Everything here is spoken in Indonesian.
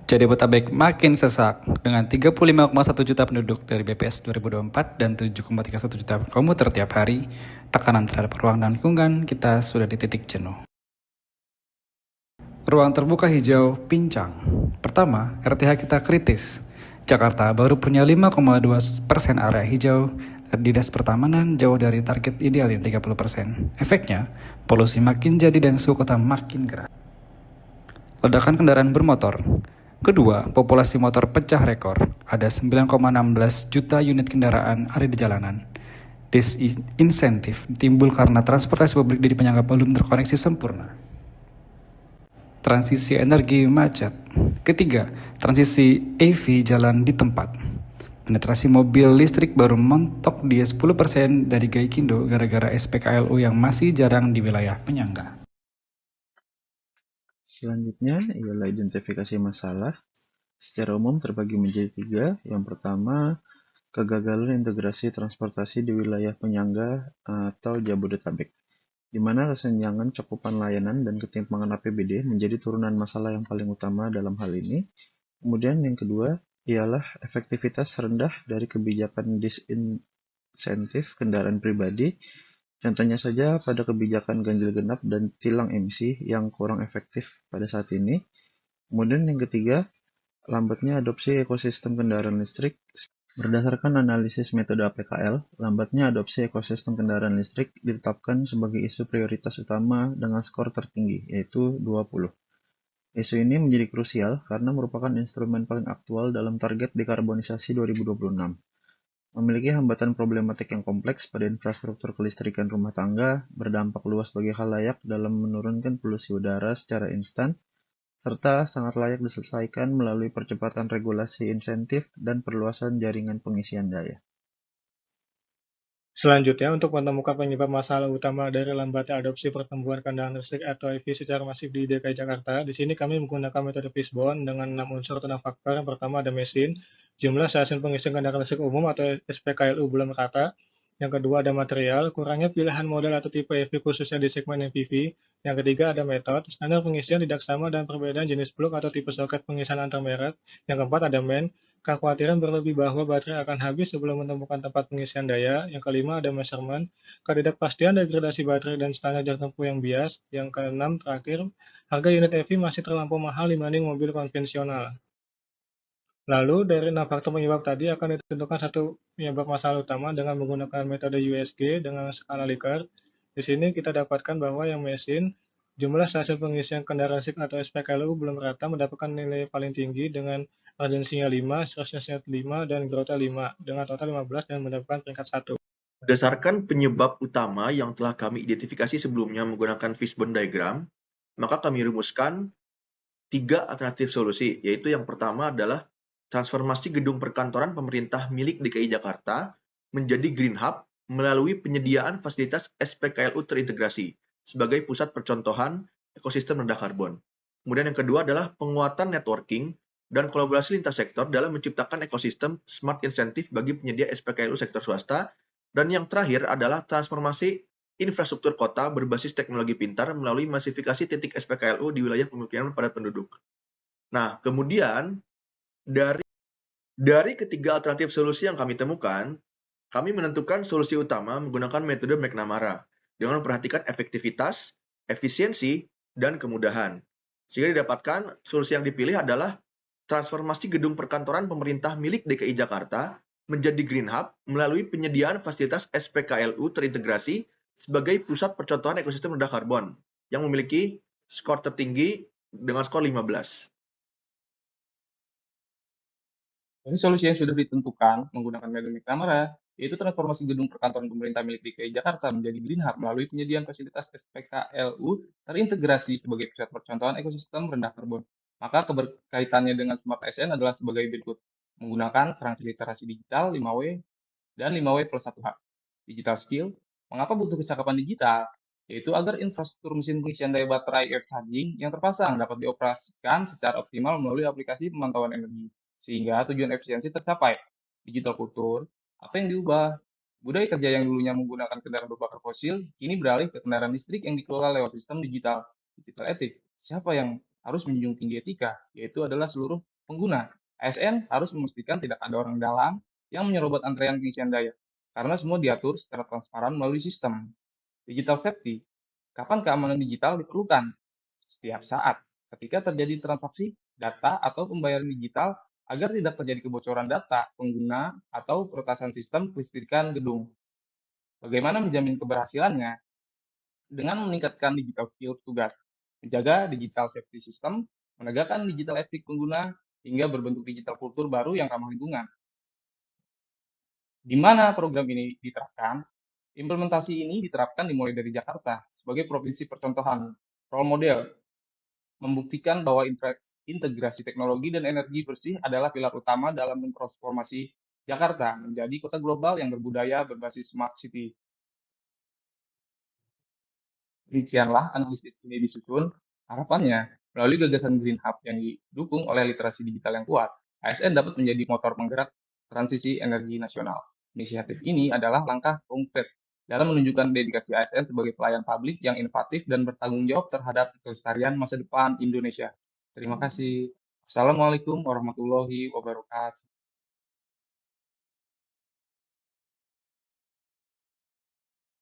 Jabodetabek makin sesak dengan 35,1 juta penduduk dari BPS 2024 dan 7,31 juta komuter tiap hari. Tekanan terhadap ruang dan lingkungan kita sudah di titik jenuh. Ruang terbuka hijau pincang. Pertama, RTH kita kritis. Jakarta baru punya 5,2% area hijau, dan Dinas Pertamanan jauh dari target ideal yang 30%. Efeknya, polusi makin jadi dan suhu kota makin gerah. Ledakan kendaraan bermotor. Kedua, populasi motor pecah rekor. Ada 9,16 juta unit kendaraan ada di jalanan. Disinsentif timbul karena transportasi publik di penyangga belum terkoneksi sempurna. Transisi energi macet. Ketiga, transisi EV jalan di tempat. Penetrasi mobil listrik baru mentok di 10% dari Gaikindo gara-gara SPKLU yang masih jarang di wilayah penyangga. Selanjutnya ialah identifikasi masalah. Secara umum terbagi menjadi 3. Yang pertama, kegagalan integrasi transportasi di wilayah penyangga atau Jabodetabek, di mana kesenjangan cakupan layanan dan ketimpangan APBD menjadi turunan masalah yang paling utama dalam hal ini. Kemudian yang kedua ialah efektivitas rendah dari kebijakan disinsentif kendaraan pribadi. Contohnya saja pada kebijakan ganjil genap dan tilang emisi yang kurang efektif pada saat ini. Kemudian yang ketiga, lambatnya adopsi ekosistem kendaraan listrik. Berdasarkan analisis metode APKL, lambatnya adopsi ekosistem kendaraan listrik ditetapkan sebagai isu prioritas utama dengan skor tertinggi, yaitu 20. Isu ini menjadi krusial karena merupakan instrumen paling aktual dalam target dekarbonisasi 2026. Memiliki hambatan problematik yang kompleks pada infrastruktur kelistrikan rumah tangga, berdampak luas bagi khalayak dalam menurunkan polusi udara secara instan, serta sangat layak diselesaikan melalui percepatan regulasi insentif dan perluasan jaringan pengisian daya. Selanjutnya, untuk menemukan penyebab masalah utama dari lambatnya adopsi pertumbuhan kendaraan listrik atau EV secara masif di DKI Jakarta, di sini kami menggunakan metode Fishbone dengan 6 unsur atau 6 faktor. Yang pertama ada mesin, jumlah stasiun pengisian kendaraan listrik umum atau SPKLU belum rata. Yang kedua ada material, kurangnya pilihan model atau tipe EV khususnya di segmen MPV. Yang ketiga ada metode, standar pengisian tidak sama dan perbedaan jenis plug atau tipe soket pengisian antar merek. Yang keempat ada main, kekhawatiran berlebih bahwa baterai akan habis sebelum menemukan tempat pengisian daya. Yang kelima ada measurement, ketidakpastian degradasi baterai dan standar jarak tempuh yang bias. Yang keenam terakhir, harga unit EV masih terlampau mahal dibanding mobil konvensional. Lalu dari 6 faktor penyebab tadi akan ditentukan satu penyebab masalah utama dengan menggunakan metode USG dengan skala Likert. Di sini kita dapatkan bahwa yang mesin, jumlah stasiun pengisian kendaraan listrik atau SPKLU belum rata mendapatkan nilai paling tinggi dengan urgensinya 5, seriousness 5, dan growth 5, dengan total 15 dan mendapatkan peringkat 1. Berdasarkan penyebab utama yang telah kami identifikasi sebelumnya menggunakan fishbone diagram, maka kami rumuskan 3 alternatif solusi, yaitu yang pertama adalah transformasi gedung perkantoran pemerintah milik DKI Jakarta menjadi Green Hub melalui penyediaan fasilitas SPKLU terintegrasi sebagai pusat percontohan ekosistem rendah karbon. Kemudian yang kedua adalah penguatan networking dan kolaborasi lintas sektor dalam menciptakan ekosistem smart insentif bagi penyedia SPKLU sektor swasta. Dan yang terakhir adalah transformasi infrastruktur kota berbasis teknologi pintar melalui masifikasi titik SPKLU di wilayah pemukiman padat penduduk. Nah, kemudian dari ketiga alternatif solusi yang kami temukan, kami menentukan solusi utama menggunakan metode McNamara dengan memperhatikan efektivitas, efisiensi, dan kemudahan. Sehingga didapatkan solusi yang dipilih adalah transformasi gedung perkantoran pemerintah milik DKI Jakarta menjadi Green Hub melalui penyediaan fasilitas SPKLU terintegrasi sebagai pusat percontohan ekosistem rendah karbon yang memiliki skor tertinggi dengan skor 15. Dari solusi yang sudah ditentukan menggunakan metode McNamara, yaitu transformasi gedung perkantoran pemerintah milik DKI Jakarta menjadi Green Hub melalui penyediaan fasilitas SPKLU terintegrasi sebagai pusat percontohan ekosistem rendah karbon. Maka keberkaitannya dengan Smart ASN adalah sebagai berikut. Menggunakan kerangka literasi digital 5W dan 5W plus 1H. Digital skill, mengapa butuh kecakapan digital? Yaitu agar infrastruktur mesin pengisian daya baterai e-charging yang terpasang dapat dioperasikan secara optimal melalui aplikasi pemantauan energi, sehingga tujuan efisiensi tercapai. Digital kultur, apa yang diubah? Budaya kerja yang dulunya menggunakan kendaraan berbakar fosil, kini beralih ke kendaraan listrik yang dikelola lewat sistem digital. Digital etik, siapa yang harus menjunjung tinggi etika? Yaitu adalah seluruh pengguna. ASN harus memastikan tidak ada orang dalam yang menyerobot antrean pengisian daya, karena semua diatur secara transparan melalui sistem. Digital safety. Kapan keamanan digital diperlukan? Setiap saat. Ketika terjadi transaksi, data, atau pembayaran digital, agar tidak terjadi kebocoran data pengguna atau peretasan sistem kelistrikan gedung. Bagaimana menjamin keberhasilannya? Dengan meningkatkan digital skill petugas, menjaga digital safety system, menegakkan digital etik pengguna, hingga berbentuk digital kultur baru yang ramah lingkungan. Di mana program ini diterapkan? Implementasi ini diterapkan dimulai dari Jakarta sebagai provinsi percontohan, role model, membuktikan bahwa integrasi teknologi dan energi bersih adalah pilar utama dalam mentransformasi Jakarta menjadi kota global yang berbudaya berbasis smart city. Demikianlah analisis ini disusun. Harapannya, melalui gagasan Green Hub yang didukung oleh literasi digital yang kuat, ASN dapat menjadi motor penggerak transisi energi nasional. Inisiatif ini adalah langkah konkret dalam menunjukkan dedikasi ASN sebagai pelayan publik yang inovatif dan bertanggung jawab terhadap kelestarian masa depan Indonesia. Terima kasih. Assalamualaikum warahmatullahi wabarakatuh.